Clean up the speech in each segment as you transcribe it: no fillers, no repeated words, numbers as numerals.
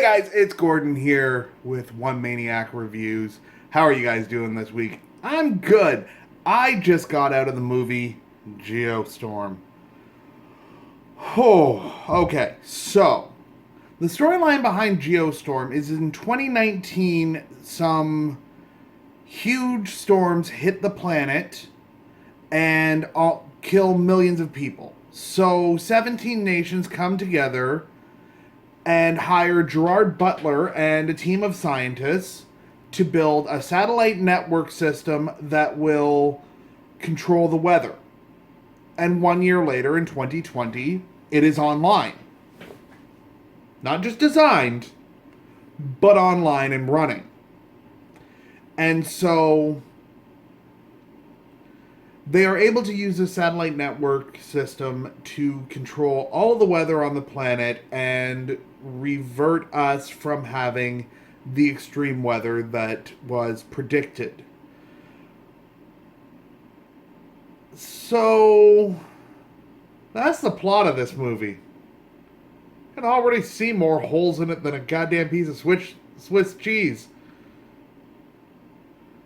Guys, it's Gordon here with One Maniac Reviews. How are you guys doing this week? I'm good. I just got out of the movie Geostorm. Oh, okay. So, the storyline behind Geostorm is in 2019, some huge storms hit the planet and kill millions of people. So, 17 nations come together and hire Gerard Butler and a team of scientists to build a satellite network system that will control the weather. And 1 year later, in 2020, it is online. Not just designed, but online and running. And so they are able to use the satellite network system to control all of the weather on the planet and revert us from having the extreme weather that was predicted. So, that's the plot of this movie. I can already see more holes in it than a goddamn piece of Swiss cheese.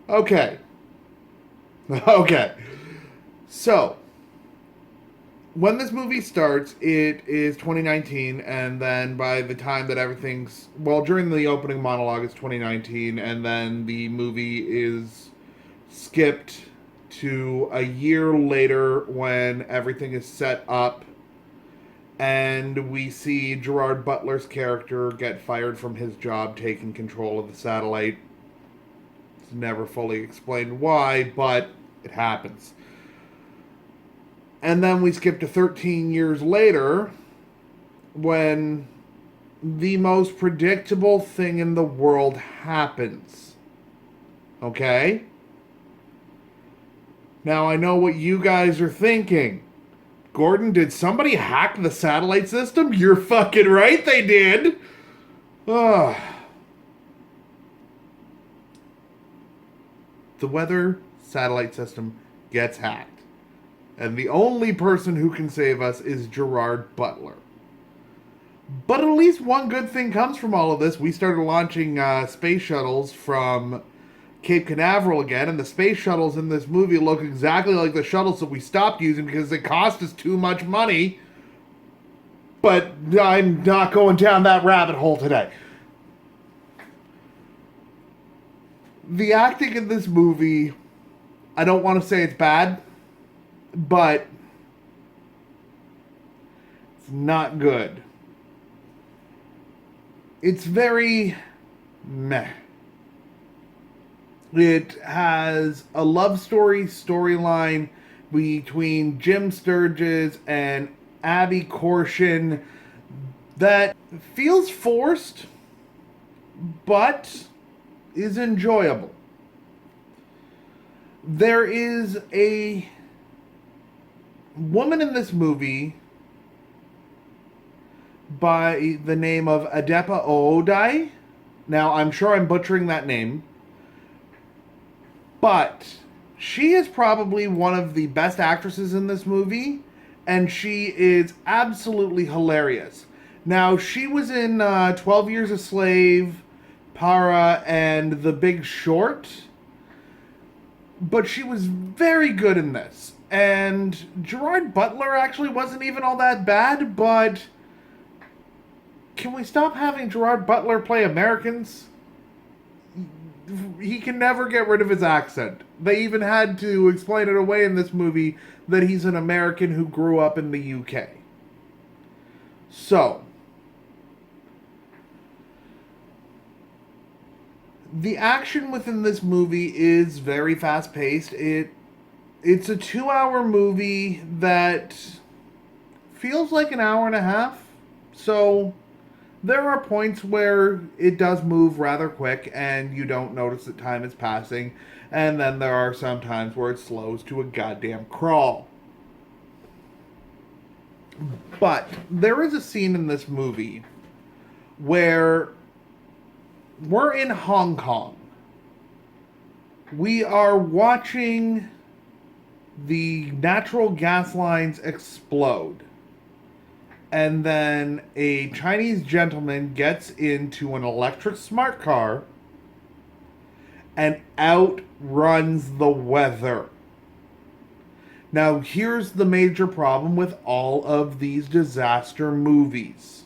Okay. Okay. So, when this movie starts, it is 2019, and then by the time that everything's... Well, during the opening monologue, it's 2019, and then the movie is skipped to a year later when everything is set up, and we see Gerard Butler's character get fired from his job taking control of the satellite. It's never fully explained why, but it happens. And then we skip to 13 years later when the most predictable thing in the world happens. Okay? Now, I know what you guys are thinking. Gordon, did somebody hack the satellite system? You're fucking right, they did. Ugh. The weather satellite system gets hacked. And the only person who can save us is Gerard Butler. But at least one good thing comes from all of this. We started launching space shuttles from Cape Canaveral again, and the space shuttles in this movie look exactly like the shuttles that we stopped using because they cost us too much money. But I'm not going down that rabbit hole today. The acting in this movie, I don't want to say it's bad, but it's not good. It's very meh. It has a love storyline between Jim Sturgis and Abby Corcoran that feels forced, but is enjoyable. There is a woman in this movie by the name of Adepa Oodai. Now, I'm sure I'm butchering that name, but she is probably one of the best actresses in this movie, and she is absolutely hilarious. Now, she was in 12 Years a Slave, Para, and The Big Short, but she was very good in this. And Gerard Butler actually wasn't even all that bad, but can we stop having Gerard Butler play Americans? He can never get rid of his accent. They even had to explain it away in this movie that he's an American who grew up in the UK. So, the action within this movie is very fast-paced. It's a 2-hour movie that feels like an hour and a half. So there are points where it does move rather quick and you don't notice that time is passing. And then there are some times where it slows to a goddamn crawl. But there is a scene in this movie where we're in Hong Kong. We are watching the natural gas lines explode. and then a Chinese gentleman gets into an electric smart car and outruns the weather. Now, here's the major problem with all of these disaster movies.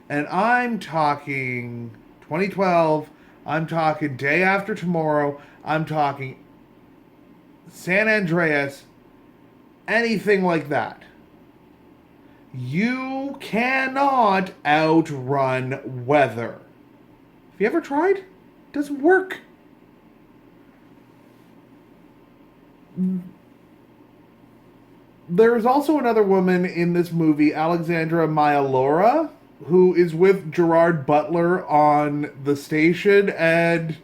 And I'm talking 2012, I'm talking Day After Tomorrow, I'm talking San Andreas, anything like that. You cannot outrun weather. Have you ever tried? It doesn't work. There is also another woman in this movie, Alexandra Maya, who is with Gerard Butler on the station, and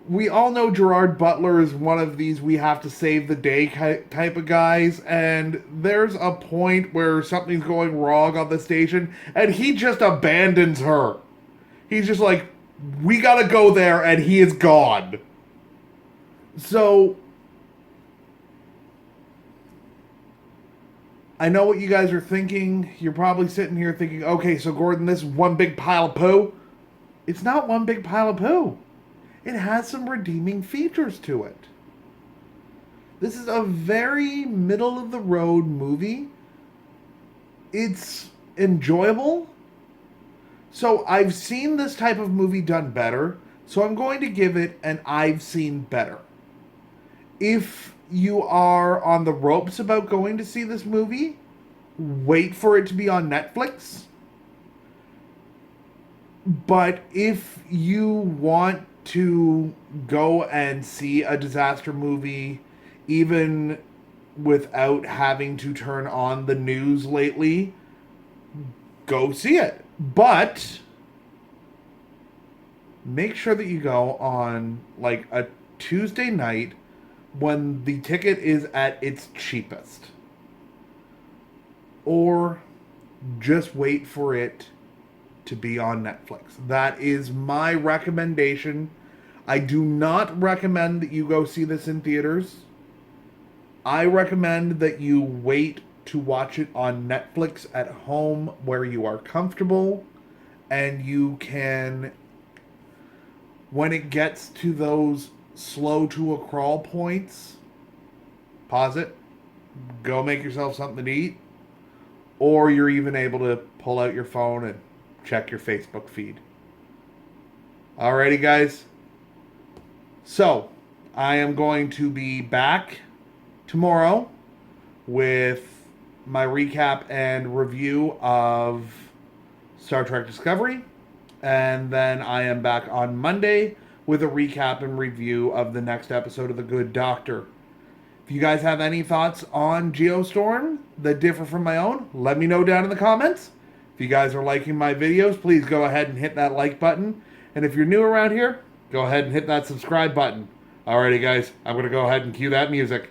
we all know Gerard Butler is one of these we have to save the day type of guys, and there's a point where something's going wrong on the station, and he just abandons her. He's just like, we gotta go there, and he is gone. So, I know what you guys are thinking. You're probably sitting here thinking, okay, so Gordon, this is one big pile of poo. It's not one big pile of poo. It has some redeeming features to it. This is a very middle-of-the-road movie. It's enjoyable. So I've seen this type of movie done better, so I'm going to give it an I've seen better. If you are on the ropes about going to see this movie, wait for it to be on Netflix. But if you want to go and see a disaster movie, even without having to turn on the news lately, go see it. But make sure that you go on like a Tuesday night when the ticket is at its cheapest. Or just wait for it to be on Netflix. That is my recommendation. I do not recommend that you go see this in theaters. I recommend that you wait to watch it on Netflix at home where you are comfortable, and you can, when it gets to those slow to a crawl points, pause it, go make yourself something to eat, or you're even able to pull out your phone and check your Facebook feed. Alrighty, guys. So, I am going to be back tomorrow with my recap and review of Star Trek Discovery. And then I am back on Monday with a recap and review of the next episode of The Good Doctor. If you guys have any thoughts on Geostorm that differ from my own, let me know down in the comments. If you guys are liking my videos, please go ahead and hit that like button. And if you're new around here, go ahead and hit that subscribe button. Alrighty, guys, I'm going to go ahead and cue that music.